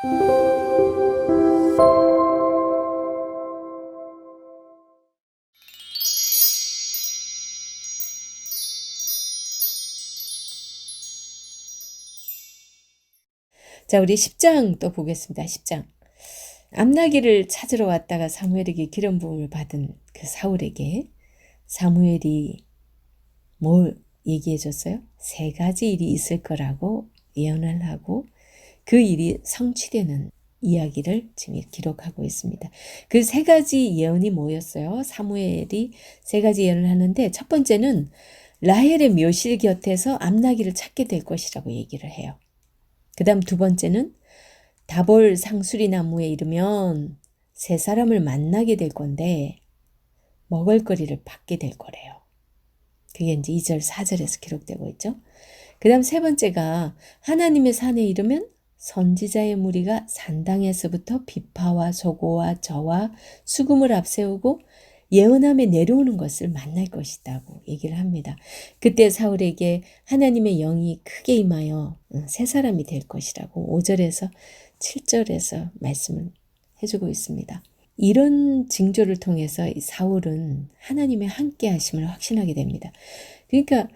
자, 우리 10장 또 보겠습니다. 10장. 암나기를 찾으러 왔다가 사무엘에게 기름 부음을 받은 그 사울에게 사무엘이 뭘 얘기해 줬어요? 3가지 일이 있을 거라고 예언을 하고 그 일이 성취되는 이야기를 지금 기록하고 있습니다. 그 3가지 예언이 뭐였어요? 사무엘이 3가지 예언을 하는데 첫 번째는 라헬의 묘실 곁에서 암나기를 찾게 될 것이라고 얘기를 해요. 그 다음 2번째는 다볼 상수리 나무에 이르면 3사람을 만나게 될 건데 먹을거리를 받게 될 거래요. 그게 이제 2절 4절에서 기록되고 있죠. 그 다음 3번째가 하나님의 산에 이르면 선지자의 무리가 산당에서부터 비파와 소고와 저와 수금을 앞세우고 예언함에 내려오는 것을 만날 것이라고 얘기를 합니다. 그때 사울에게 하나님의 영이 크게 임하여 3사람이 될 것이라고 5절에서 7절에서 말씀을 해주고 있습니다. 이런 징조를 통해서 사울은 하나님의 함께 하심을 확신하게 됩니다. 그러니까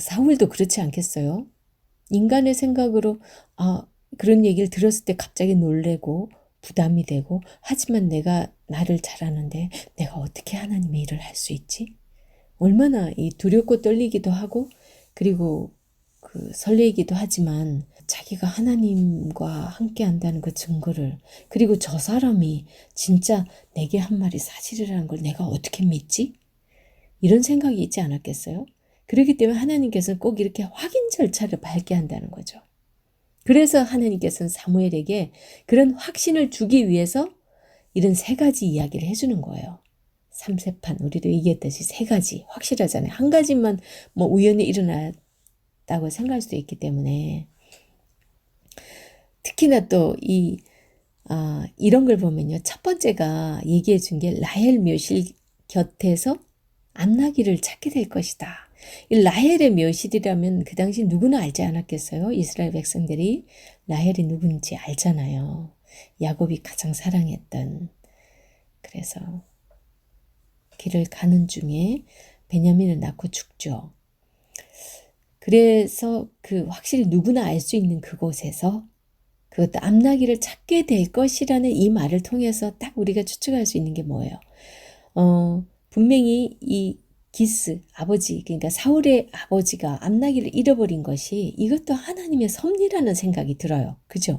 사울도 그렇지 않겠어요? 인간의 생각으로 그런 얘기를 들었을 때 갑자기 놀래고 부담이 되고 하지만 내가 나를 잘 아는데 내가 어떻게 하나님의 일을 할 수 있지? 얼마나 두렵고 떨리기도 하고 그리고 설레이기도 하지만 자기가 하나님과 함께 한다는 그 증거를 그리고 저 사람이 진짜 내게 한 말이 사실이라는 걸 내가 어떻게 믿지? 이런 생각이 있지 않았겠어요? 그렇기 때문에 하나님께서는 꼭 이렇게 확인 절차를 밟게 한다는 거죠. 그래서 하나님께서는 사무엘에게 그런 확신을 주기 위해서 이런 3가지 이야기를 해주는 거예요. 3세판 우리도 얘기했듯이 3가지 확실하잖아요. 한 가지만 뭐 우연히 일어났다고 생각할 수도 있기 때문에 특히나 또 이런 걸 보면요. 첫 번째가 얘기해 준 게 라헬 묘실 곁에서 암나기를 찾게 될 것이다. 이 라헬의 묘실이라면 그 당시 누구나 알지 않았겠어요? 이스라엘 백성들이 라헬이 누군지 알잖아요. 야곱이 가장 사랑했던. 그래서 길을 가는 중에 베냐민을 낳고 죽죠. 그래서 확실히 누구나 알 수 있는 그곳에서 그것도 암나기를 찾게 될 것이라는 이 말을 통해서 딱 우리가 추측할 수 있는 게 뭐예요? 분명히 이 기스 아버지 그러니까 사울의 아버지가 암나기를 잃어버린 것이 이것도 하나님의 섭리라는 생각이 들어요. 그죠?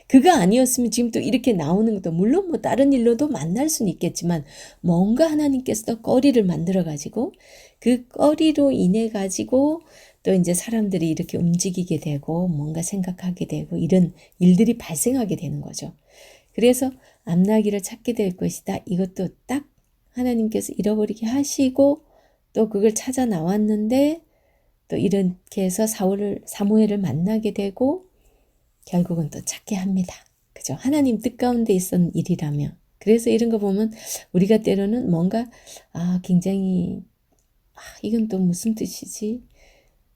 그가 아니었으면 지금 또 이렇게 나오는 것도 물론 뭐 다른 일로도 만날 수는 있겠지만 뭔가 하나님께서 거리를 만들어 가지고 그 거리로 인해 가지고 또 이제 사람들이 이렇게 움직이게 되고 뭔가 생각하게 되고 이런 일들이 발생하게 되는 거죠. 그래서 암나기를 찾게 될 것이다. 이것도 딱 하나님께서 잃어버리게 하시고 또 그걸 찾아 나왔는데 또 이렇게 해서 사무엘을 만나게 되고 결국은 또 찾게 합니다. 그죠? 하나님 뜻 가운데 있었던 일이라면. 그래서 이런 거 보면 우리가 때로는 뭔가 굉장히 이건 또 무슨 뜻이지?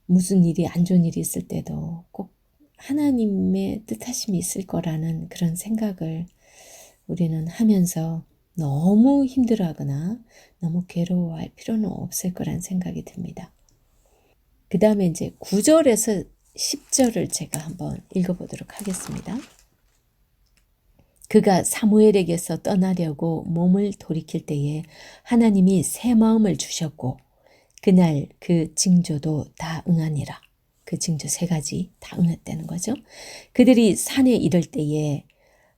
무슨 일이 안 좋은 일이 있을 때도 꼭 하나님의 뜻하심이 있을 거라는 그런 생각을 우리는 하면서 너무 힘들어하거나 너무 괴로워할 필요는 없을 거란 생각이 듭니다. 그 다음에 이제 9절에서 10절을 제가 한번 읽어보도록 하겠습니다. 그가 사무엘에게서 떠나려고 몸을 돌이킬 때에 하나님이 새 마음을 주셨고 그날 그 징조도 다 응하니라. 그 징조 3가지 다 응했다는 거죠. 그들이 산에 이를 때에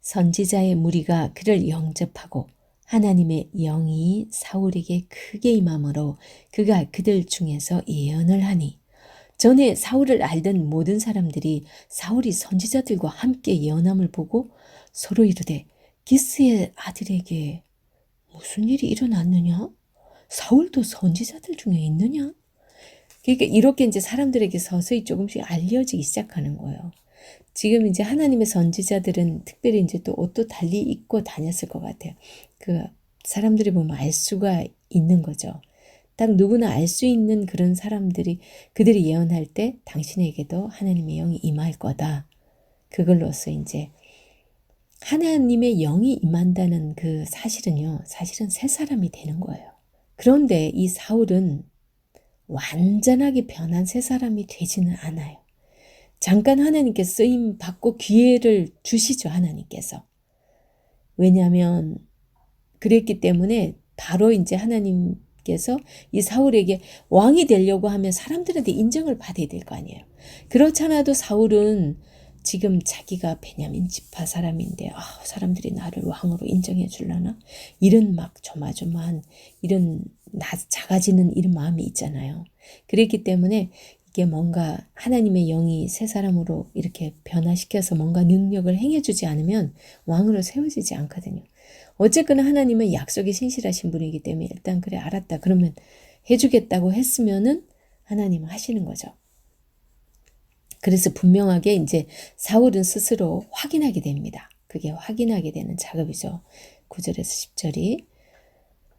선지자의 무리가 그를 영접하고 하나님의 영이 사울에게 크게 임함으로 그가 그들 중에서 예언을 하니 전에 사울을 알던 모든 사람들이 사울이 선지자들과 함께 예언함을 보고 서로 이르되 기스의 아들에게 무슨 일이 일어났느냐? 사울도 선지자들 중에 있느냐? 그러니까 이렇게 이제 사람들에게 서서히 조금씩 알려지기 시작하는 거예요. 지금 이제 하나님의 선지자들은 특별히 이제 또 옷도 달리 입고 다녔을 것 같아요. 사람들이 보면 알 수가 있는 거죠. 딱 누구나 알 수 있는 그런 사람들이 그들이 예언할 때 당신에게도 하나님의 영이 임할 거다. 그걸로써 이제 하나님의 영이 임한다는 그 사실은요, 사실은 새 사람이 되는 거예요. 그런데 이 사울은 완전하게 변한 새 사람이 되지는 않아요. 잠깐 하나님께 쓰임 받고 기회를 주시죠, 하나님께서. 왜냐하면 그랬기 때문에 바로 이제 하나님께서 이 사울에게 왕이 되려고 하면 사람들한테 인정을 받아야 될 거 아니에요. 그렇잖아도 사울은 지금 자기가 베냐민 지파 사람인데 사람들이 나를 왕으로 인정해 줄라나? 이런 막 조마조마한 이런 작아지는 이런 마음이 있잖아요. 그랬기 때문에 이게 뭔가 하나님의 영이 새 사람으로 이렇게 변화시켜서 뭔가 능력을 행해주지 않으면 왕으로 세워지지 않거든요. 어쨌거나 하나님은 약속이 신실하신 분이기 때문에 일단 그래 알았다 그러면 해주겠다고 했으면은 하나님은 하시는 거죠. 그래서 분명하게 이제 사울은 스스로 확인하게 됩니다. 그게 확인하게 되는 작업이죠. 9절에서 10절이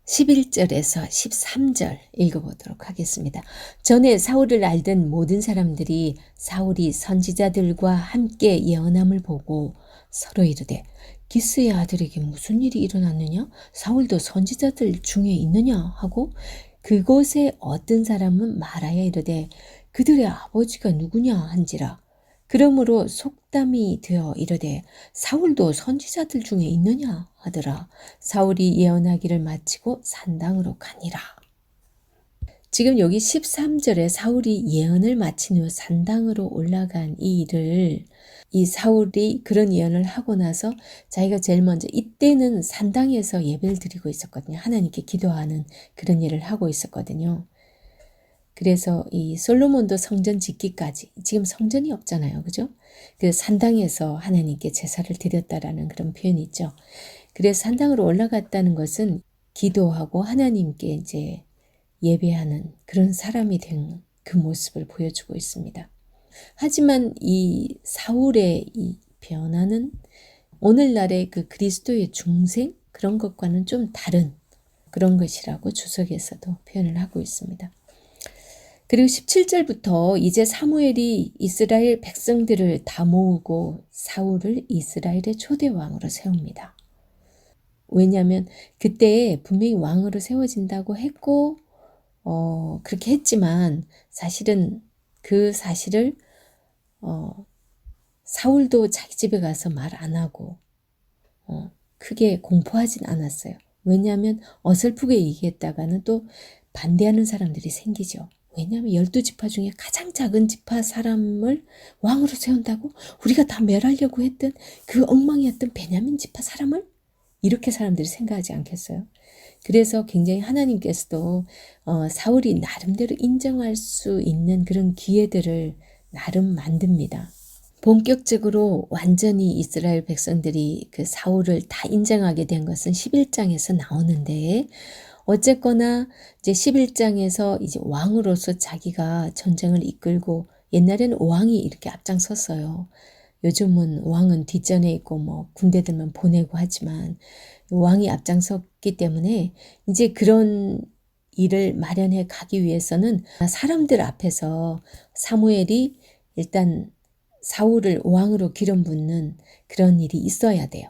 11절에서 13절 읽어보도록 하겠습니다. 전에 사울을 알던 모든 사람들이 사울이 선지자들과 함께 예언함을 보고 서로 이르되 기스의 아들에게 무슨 일이 일어났느냐? 사울도 선지자들 중에 있느냐? 하고 그곳에 어떤 사람은 말하여 이르되 그들의 아버지가 누구냐 한지라. 그러므로 속담이 되어 이르되 사울도 선지자들 중에 있느냐 하더라. 사울이 예언하기를 마치고 산당으로 가니라. 지금 여기 13절에 사울이 예언을 마친 후 산당으로 올라간 이 일을 이 사울이 그런 예언을 하고 나서 자기가 제일 먼저 이때는 산당에서 예배를 드리고 있었거든요. 하나님께 기도하는 그런 일을 하고 있었거든요. 그래서 이 솔로몬도 성전 짓기까지 지금 성전이 없잖아요. 그죠? 그 산당에서 하나님께 제사를 드렸다라는 그런 표현이 있죠. 그래서 산당으로 올라갔다는 것은 기도하고 하나님께 이제 예배하는 그런 사람이 된 그 모습을 보여주고 있습니다. 하지만 이 사울의 이 변화는 오늘날의 그 그리스도의 중생 그런 것과는 좀 다른 그런 것이라고 주석에서도 표현을 하고 있습니다. 그리고 17절부터 이제 사무엘이 이스라엘 백성들을 다 모으고 사울을 이스라엘의 초대 왕으로 세웁니다. 왜냐하면 그때 분명히 왕으로 세워진다고 했고 그렇게 했지만 사실은 그 사실을 사울도 자기 집에 가서 말 안 하고 크게 공포하진 않았어요. 왜냐하면 어설프게 얘기했다가는 또 반대하는 사람들이 생기죠. 왜냐하면 12지파 중에 가장 작은 지파 사람을 왕으로 세운다고? 우리가 다 멸하려고 했던 그 엉망이었던 베냐민 지파 사람을? 이렇게 사람들이 생각하지 않겠어요? 그래서 굉장히 하나님께서도 사울이 나름대로 인정할 수 있는 그런 기회들을 나름 만듭니다. 본격적으로 완전히 이스라엘 백성들이 그 사울을 다 인정하게 된 것은 11장에서 나오는데 어쨌거나 이제 11장에서 이제 왕으로서 자기가 전쟁을 이끌고 옛날에는 왕이 이렇게 앞장섰어요. 요즘은 왕은 뒷전에 있고 뭐 군대들만 보내고 하지만 왕이 앞장섰기 때문에 이제 그런 일을 마련해 가기 위해서는 사람들 앞에서 사무엘이 일단 사울을 왕으로 기름 붓는 그런 일이 있어야 돼요.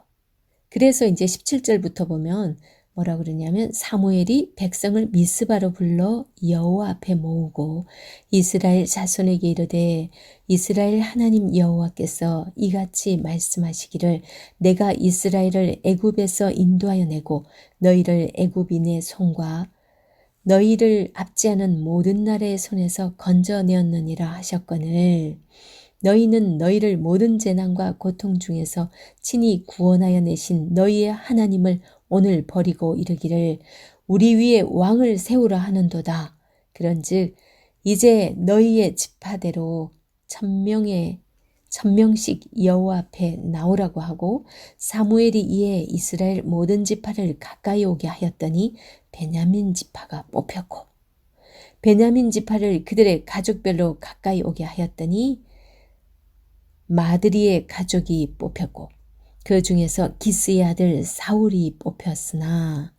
그래서 이제 17절부터 보면 뭐라 그러냐면 사무엘이 백성을 미스바로 불러 여호와 앞에 모으고 이스라엘 자손에게 이르되 이스라엘 하나님 여호와께서 이같이 말씀하시기를 내가 이스라엘을 애굽에서 인도하여 내고 너희를 애굽인의 손과 너희를 압제하는 모든 나라의 손에서 건져내었느니라 하셨거늘 너희는 너희를 모든 재난과 고통 중에서 친히 구원하여 내신 너희의 하나님을 오늘 버리고 이르기를 우리 위에 왕을 세우라 하는도다. 그런즉 이제 너희의 지파대로 1000명씩 여호와 앞에 나오라고 하고 사무엘이 이에 이스라엘 모든 지파를 가까이 오게 하였더니 베냐민 지파가 뽑혔고 베냐민 지파를 그들의 가족별로 가까이 오게 하였더니 마드리의 가족이 뽑혔고 그 중에서 기스의 아들 사울이 뽑혔으나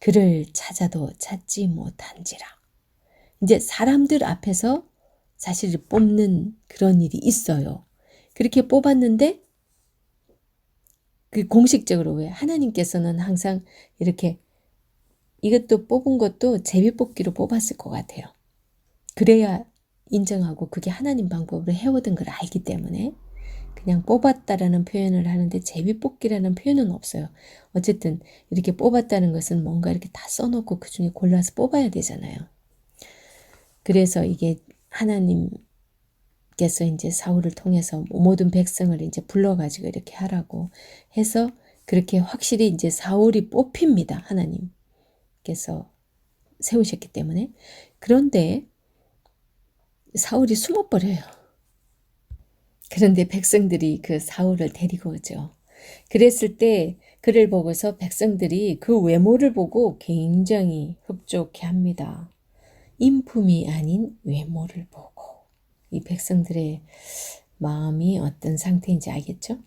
그를 찾아도 찾지 못한지라. 이제 사람들 앞에서 사실 뽑는 그런 일이 있어요. 그렇게 뽑았는데 그 공식적으로 왜 하나님께서는 항상 이렇게 이것도 뽑은 것도 제비뽑기로 뽑았을 것 같아요. 그래야 인정하고 그게 하나님 방법으로 해오던 걸 알기 때문에 그냥 뽑았다라는 표현을 하는데 제비뽑기라는 표현은 없어요. 어쨌든 이렇게 뽑았다는 것은 뭔가 이렇게 다 써놓고 그 중에 골라서 뽑아야 되잖아요. 그래서 이게 하나님께서 이제 사울을 통해서 모든 백성을 이제 불러가지고 이렇게 하라고 해서 그렇게 확실히 이제 사울이 뽑힙니다. 하나님께서 세우셨기 때문에. 그런데 사울이 숨어버려요. 그런데 백성들이 그 사울을 데리고 오죠. 그랬을 때 그를 보고서 백성들이 그 외모를 보고 굉장히 흡족해합니다. 인품이 아닌 외모를 보고. 이 백성들의 마음이 어떤 상태인지 알겠죠?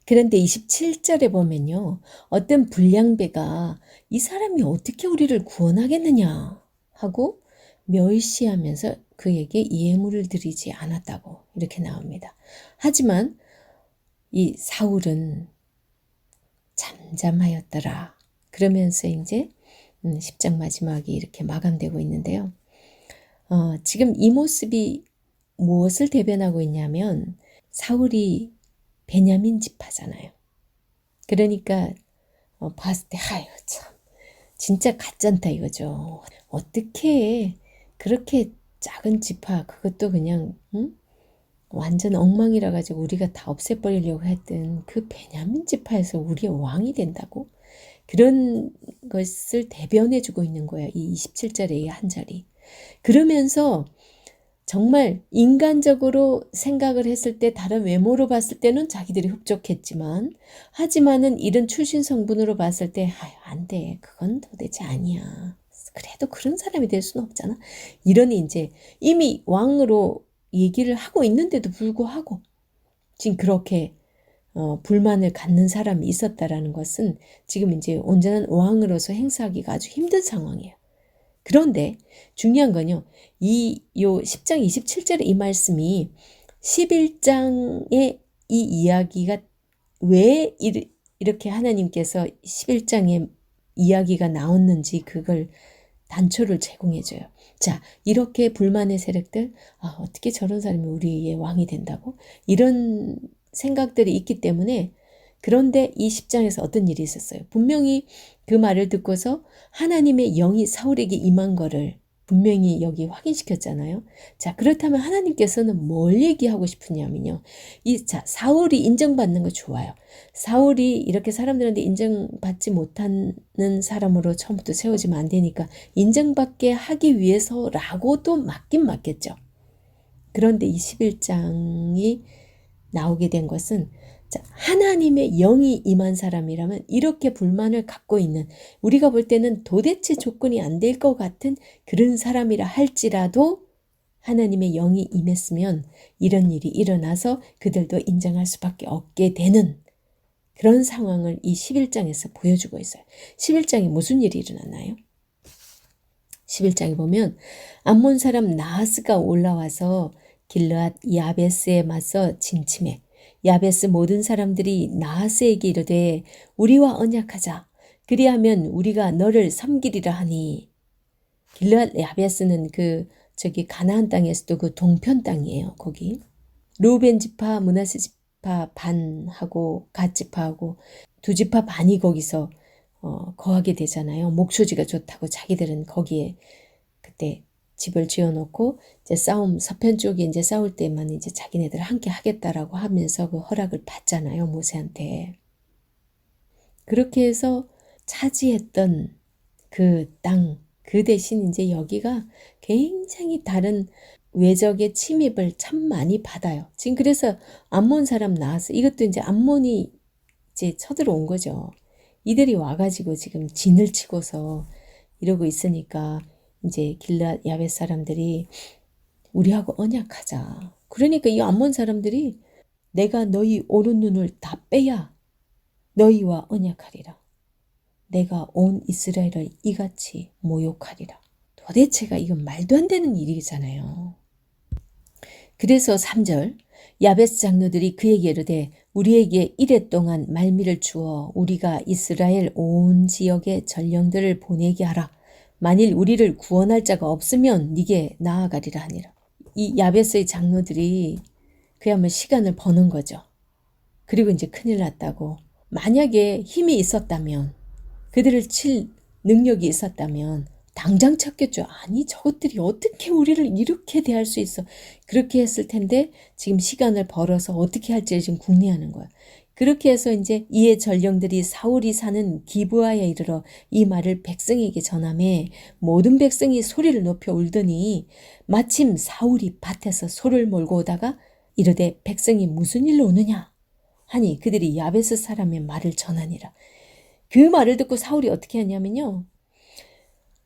그런데 27절에 보면요. 어떤 불량배가 이 사람이 어떻게 우리를 구원하겠느냐 하고 멸시하면서 그에게 예물을 드리지 않았다고 이렇게 나옵니다. 하지만 이 사울은 잠잠하였더라. 그러면서 이제 10장 마지막이 이렇게 마감되고 있는데요. 지금 이 모습이 무엇을 대변하고 있냐면 사울이 베냐민 지파잖아요. 그러니까 봤을 때 아유 참 진짜 가짠다 이거죠. 어떻게 그렇게 작은 지파 그것도 그냥 완전 엉망이라 가지고 우리가 다 없애버리려고 했던 그 베냐민 지파에서 우리의 왕이 된다고? 그런 것을 대변해주고 있는 거예요. 이 27절의 한 절이. 그러면서 정말 인간적으로 생각을 했을 때 다른 외모로 봤을 때는 자기들이 흡족했지만 하지만은 이런 출신 성분으로 봤을 때 안 돼. 그건 도대체 아니야. 그래도 그런 사람이 될 수는 없잖아. 이러니 이제 이미 왕으로 얘기를 하고 있는데도 불구하고 지금 그렇게 불만을 갖는 사람이 있었다라는 것은 지금 이제 온전한 왕으로서 행사하기가 아주 힘든 상황이에요. 그런데 중요한 건요. 요 10장 27절의 이 말씀이 11장의 이 이야기가 왜 이렇게 하나님께서 11장에 이야기가 나왔는지 그걸 단초를 제공해줘요. 자, 이렇게 불만의 세력들, 어떻게 저런 사람이 우리의 왕이 된다고? 이런 생각들이 있기 때문에 그런데 이 10장에서 어떤 일이 있었어요. 분명히 그 말을 듣고서 하나님의 영이 사울에게 임한 거를 분명히 여기 확인시켰잖아요. 자, 그렇다면 하나님께서는 뭘 얘기하고 싶으냐면요. 사울이 인정받는 거 좋아요. 사울이 이렇게 사람들한테 인정받지 못하는 사람으로 처음부터 세워지면 안 되니까 인정받게 하기 위해서라고도 맞긴 맞겠죠. 그런데 이 11장이 나오게 된 것은 하나님의 영이 임한 사람이라면 이렇게 불만을 갖고 있는 우리가 볼 때는 도대체 조건이 안 될 것 같은 그런 사람이라 할지라도 하나님의 영이 임했으면 이런 일이 일어나서 그들도 인정할 수밖에 없게 되는 그런 상황을 이 11장에서 보여주고 있어요. 11장에 무슨 일이 일어났나요? 11장에 보면 암몬 사람 나하스가 올라와서 길르앗 야베스에 맞서 진침해 야베스 모든 사람들이 나하스에게 이르되 우리와 언약하자. 그리하면 우리가 너를 섬기리라 하니. 길르앗 야베스는 가나안 땅에서도 그 동편 땅이에요. 거기. 루벤 지파, 므낫세 지파 반하고 갓 지파하고 두 지파 반이 거기서 거하게 되잖아요. 목초지가 좋다고 자기들은 거기에 그때 집을 지어놓고 이제 서편 쪽에 이제 싸울 때만 이제 자기네들 함께 하겠다라고 하면서 그 허락을 받잖아요. 모세한테. 그렇게 해서 차지했던 그 땅, 그 대신 이제 여기가 굉장히 다른 외적의 침입을 참 많이 받아요. 지금 그래서 암몬 사람 나와서 이것도 이제 암몬이 이제 쳐들어온 거죠. 이들이 와가지고 지금 진을 치고서 이러고 있으니까 이제 길르앗 야베스 사람들이 우리하고 언약하자. 그러니까 이 암몬 사람들이 내가 너희 오른 눈을 다 빼야 너희와 언약하리라. 내가 온 이스라엘을 이같이 모욕하리라. 도대체가 이건 말도 안 되는 일이잖아요. 그래서 3절 야베스 장로들이 그에게 이르되 우리에게 이레 동안 말미를 주어 우리가 이스라엘 온 지역에 전령들을 보내게 하라. 만일 우리를 구원할 자가 없으면 네게 나아가리라 하니라. 이 야베스의 장로들이 그야말로 시간을 버는 거죠. 그리고 이제 큰일 났다고. 만약에 힘이 있었다면, 그들을 칠 능력이 있었다면 당장 쳤겠죠. 아니, 저것들이 어떻게 우리를 이렇게 대할 수 있어. 그렇게 했을 텐데 지금 시간을 벌어서 어떻게 할지 지금 궁리하는 거야. 그렇게 해서 이제 이에 전령들이 사울이 사는 기브아에 이르러 이 말을 백성에게 전하매 모든 백성이 소리를 높여 울더니 마침 사울이 밭에서 소를 몰고 오다가 이르되 백성이 무슨 일로 오느냐 하니 그들이 야베스 사람의 말을 전하니라. 그 말을 듣고 사울이 어떻게 하냐면요.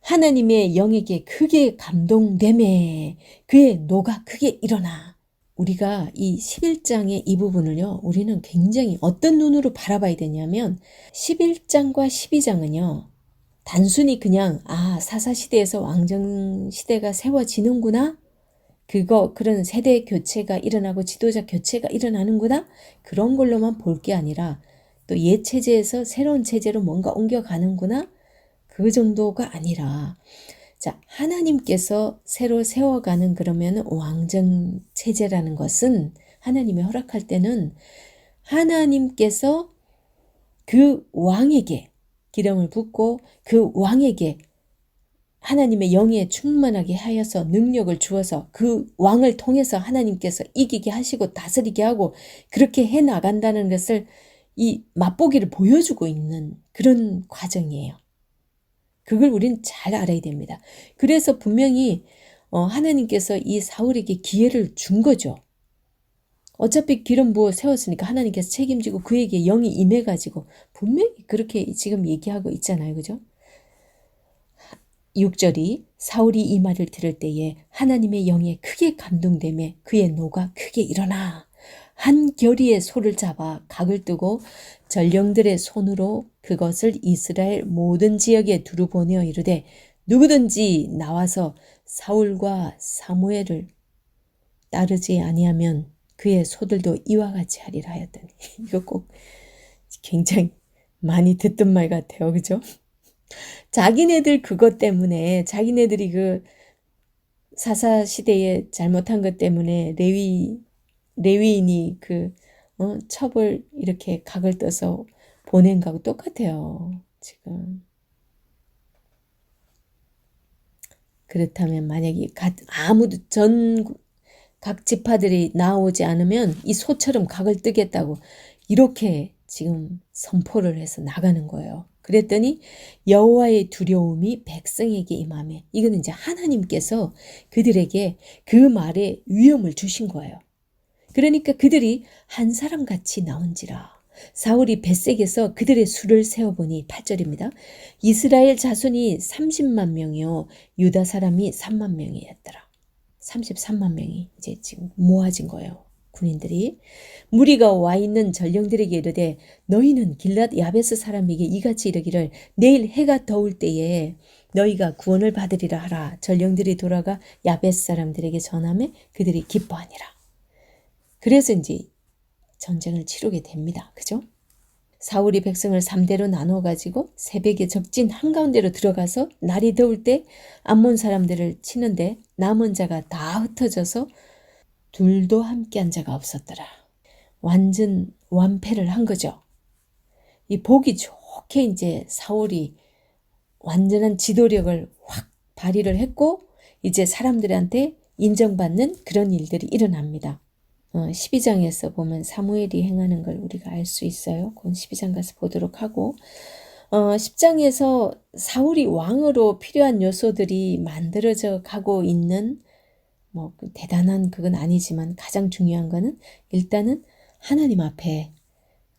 하나님의 영에게 크게 감동되매 그의 노가 크게 일어나. 우리가 이 11장의 이 부분을요. 우리는 굉장히 어떤 눈으로 바라봐야 되냐면 11장과 12장은요. 단순히 그냥 사사시대에서 왕정시대가 세워지는구나. 그런 세대 교체가 일어나고 지도자 교체가 일어나는구나. 그런 걸로만 볼 게 아니라 또 옛 체제에서 새로운 체제로 뭔가 옮겨가는구나. 그 정도가 아니라 자, 하나님께서 새로 세워가는 그러면 왕정 체제라는 것은 하나님이 허락할 때는 하나님께서 그 왕에게 기름을 붓고 그 왕에게 하나님의 영에 충만하게 하여서 능력을 주어서 그 왕을 통해서 하나님께서 이기게 하시고 다스리게 하고 그렇게 해 나간다는 것을 이 맛보기를 보여주고 있는 그런 과정이에요. 그걸 우린 잘 알아야 됩니다. 그래서 분명히 하나님께서 이 사울에게 기회를 준 거죠. 어차피 기름 부어 세웠으니까 하나님께서 책임지고 그에게 영이 임해가지고 분명히 그렇게 지금 얘기하고 있잖아요. 그죠? 6절이 사울이 이 말을 들을 때에 하나님의 영에 크게 감동되며 그의 노가 크게 일어나 한 겨리의 소를 잡아 각을 뜨고 전령들의 손으로 그것을 이스라엘 모든 지역에 두루 보내어 이르되 누구든지 나와서 사울과 사무엘을 따르지 아니하면 그의 소들도 이와 같이 하리라 하였더니 이거 꼭 굉장히 많이 듣던 말 같아요. 그죠? 자기네들 그것 때문에 자기네들이 그 사사시대에 잘못한 것 때문에 레위인이 첩을 이렇게 각을 떠서 보낸 거하고 똑같아요. 지금. 그렇다면 만약에 아무도 각 지파들이 나오지 않으면 이 소처럼 각을 뜨겠다고 이렇게 지금 선포를 해서 나가는 거예요. 그랬더니 여호와의 두려움이 백성에게 임하매 이거는 이제 하나님께서 그들에게 그 말에 위엄을 주신 거예요. 그러니까 그들이 한 사람같이 나온지라. 사울이 벳색에서 그들의 수를 세어보니 8절입니다. 이스라엘 자손이 30만 명이요 유다 사람이 3만 명이었더라. 33만 명이 이제 지금 모아진 거예요. 군인들이. 무리가 와 있는 전령들에게 이르되 너희는 길랏 야베스 사람에게 이같이 이르기를 내일 해가 더울 때에 너희가 구원을 받으리라 하라. 전령들이 돌아가 야베스 사람들에게 전하며 그들이 기뻐하니라. 그래서 이제 전쟁을 치르게 됩니다. 그죠? 사울이 백성을 3대로 나눠 가지고 새벽에 적진 한가운데로 들어가서 날이 더울 때 암몬 사람들을 치는데 남은 자가 다 흩어져서 둘도 함께한 자가 없었더라. 완전 완패를 한 거죠. 이 보기 좋게 이제 사울이 완전한 지도력을 확 발휘를 했고 이제 사람들한테 인정받는 그런 일들이 일어납니다. 12장에서 보면 사무엘이 행하는 걸 우리가 알 수 있어요. 그건 12장 가서 보도록 하고 10장에서 사울이 왕으로 필요한 요소들이 만들어져 가고 있는 대단한 그건 아니지만 가장 중요한 거는 일단은 하나님 앞에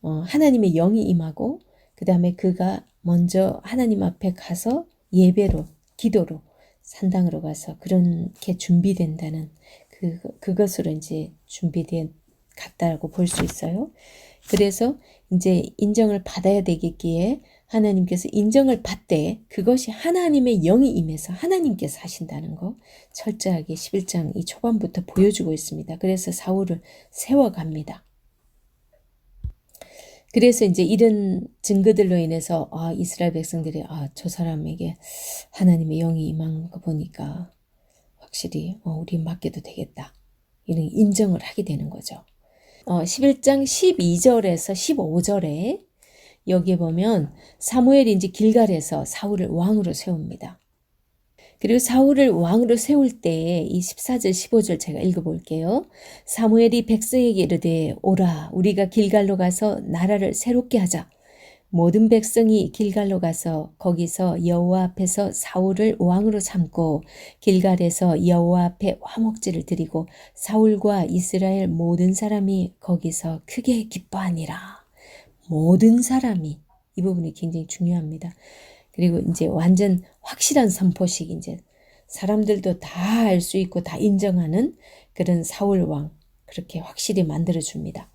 하나님의 영이 임하고 그 다음에 그가 먼저 하나님 앞에 가서 예배로 기도로 산당으로 가서 그렇게 준비된다는 그것으로 이제 준비된 같다고 볼 수 있어요. 그래서 이제 인정을 받아야 되겠기에 하나님께서 인정을 받되 그것이 하나님의 영이 임해서 하나님께서 하신다는 거 철저하게 11장 이 초반부터 보여주고 있습니다. 그래서 사울을 세워갑니다. 그래서 이제 이런 증거들로 인해서 이스라엘 백성들이 저 사람에게 하나님의 영이 임한 거 보니까 확실히 우리 맡겨도 되겠다. 이런 인정을 하게 되는 거죠. 11장 12절에서 15절에 여기에 보면 사무엘이 이제 길갈에서 사울을 왕으로 세웁니다. 그리고 사울을 왕으로 세울 때 이 14절 15절 제가 읽어볼게요. 사무엘이 백성에게 이르되 오라 우리가 길갈로 가서 나라를 새롭게 하자. 모든 백성이 길갈로 가서 거기서 여호와 앞에서 사울을 왕으로 삼고 길갈에서 여호와 앞에 화목제를 드리고 사울과 이스라엘 모든 사람이 거기서 크게 기뻐하니라. 모든 사람이 이 부분이 굉장히 중요합니다. 그리고 이제 완전 확실한 선포식 이제 사람들도 다 알 수 있고 다 인정하는 그런 사울 왕 그렇게 확실히 만들어 줍니다.